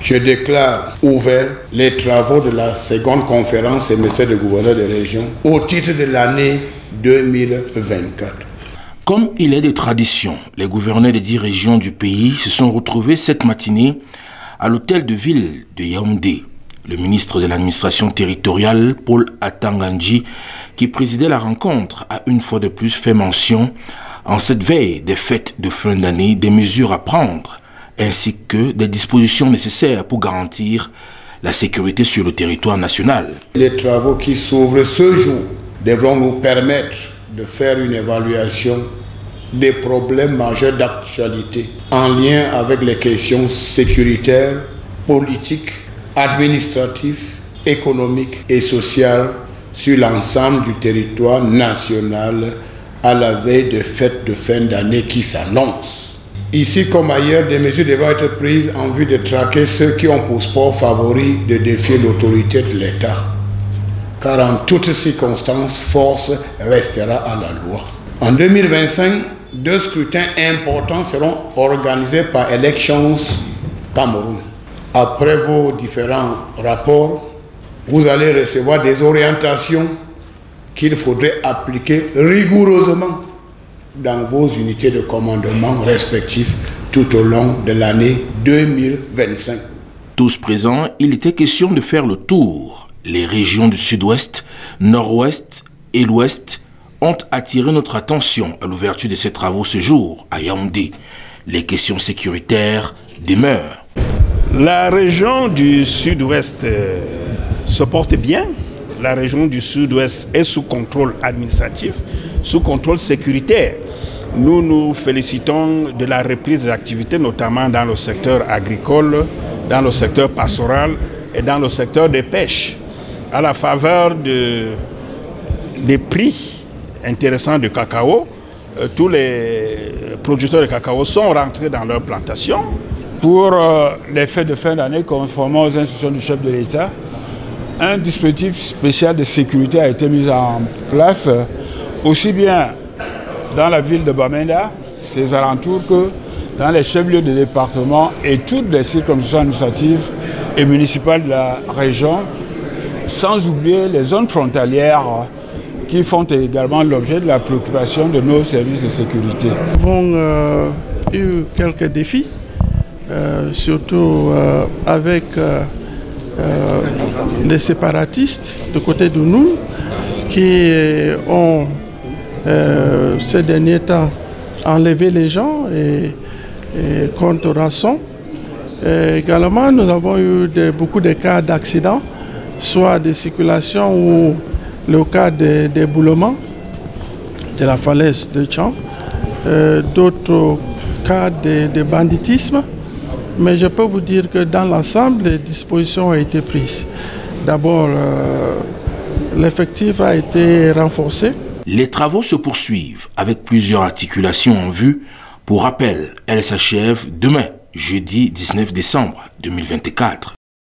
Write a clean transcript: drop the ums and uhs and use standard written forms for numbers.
Je déclare ouvert les travaux de la seconde conférence émissaire des gouverneurs de région au titre de l'année 2024. Comme il est de tradition, les gouverneurs des 10 régions du pays se sont retrouvés cette matinée à l'hôtel de ville de Yaoundé. Le ministre de l'administration territoriale, Paul Atangandji, qui présidait la rencontre, a une fois de plus fait mention, en cette veille des fêtes de fin d'année, des mesures à prendre, ainsi que des dispositions nécessaires pour garantir la sécurité sur le territoire national. Les travaux qui s'ouvrent ce jour devront nous permettre de faire une évaluation des problèmes majeurs d'actualité en lien avec les questions sécuritaires, politiques, administratives, économiques et sociales sur l'ensemble du territoire national à la veille des fêtes de fin d'année qui s'annoncent. Ici comme ailleurs, des mesures devront être prises en vue de traquer ceux qui ont pour sport favori de défier l'autorité de l'État. Car en toutes circonstances, force restera à la loi. En 2025, 2 scrutins importants seront organisés par Elections Cameroun. Après vos différents rapports, vous allez recevoir des orientations qu'il faudrait appliquer rigoureusement dans vos unités de commandement respectives tout au long de l'année 2025. Tous présents, il était question de faire le tour. Les régions du sud-ouest, nord-ouest et l'ouest ont attiré notre attention à l'ouverture de ces travaux ce jour à Yaoundé. Les questions sécuritaires demeurent. La région du sud-ouest se porte bien. La région du sud-ouest est sous contrôle administratif, sous contrôle sécuritaire. Nous nous félicitons de la reprise des activités, notamment dans le secteur agricole, dans le secteur pastoral et dans le secteur des pêches. À la faveur des prix intéressants de cacao, tous les producteurs de cacao sont rentrés dans leurs plantations. Pour les fêtes de fin d'année, conformément aux instructions du chef de l'État, un dispositif spécial de sécurité a été mis en place, aussi bien dans la ville de Bamenda, ses alentours, que dans les chefs-lieux de département et toutes les circonscriptions administratives et municipales de la région, sans oublier les zones frontalières qui font également l'objet de la préoccupation de nos services de sécurité. Nous avons eu quelques défis, surtout avec les séparatistes de côté de nous qui ont ces derniers temps enlevé les gens et contre rançon. Également, nous avons eu beaucoup de cas d'accidents, soit de circulation ou le cas d'éboulement de la falaise de Tchang, d'autres cas de banditisme. Mais je peux vous dire que dans l'ensemble, les dispositions ont été prises. D'abord, l'effectif a été renforcé. Les travaux se poursuivent avec plusieurs articulations en vue. Pour rappel, elles s'achèvent demain, jeudi 19 décembre 2024.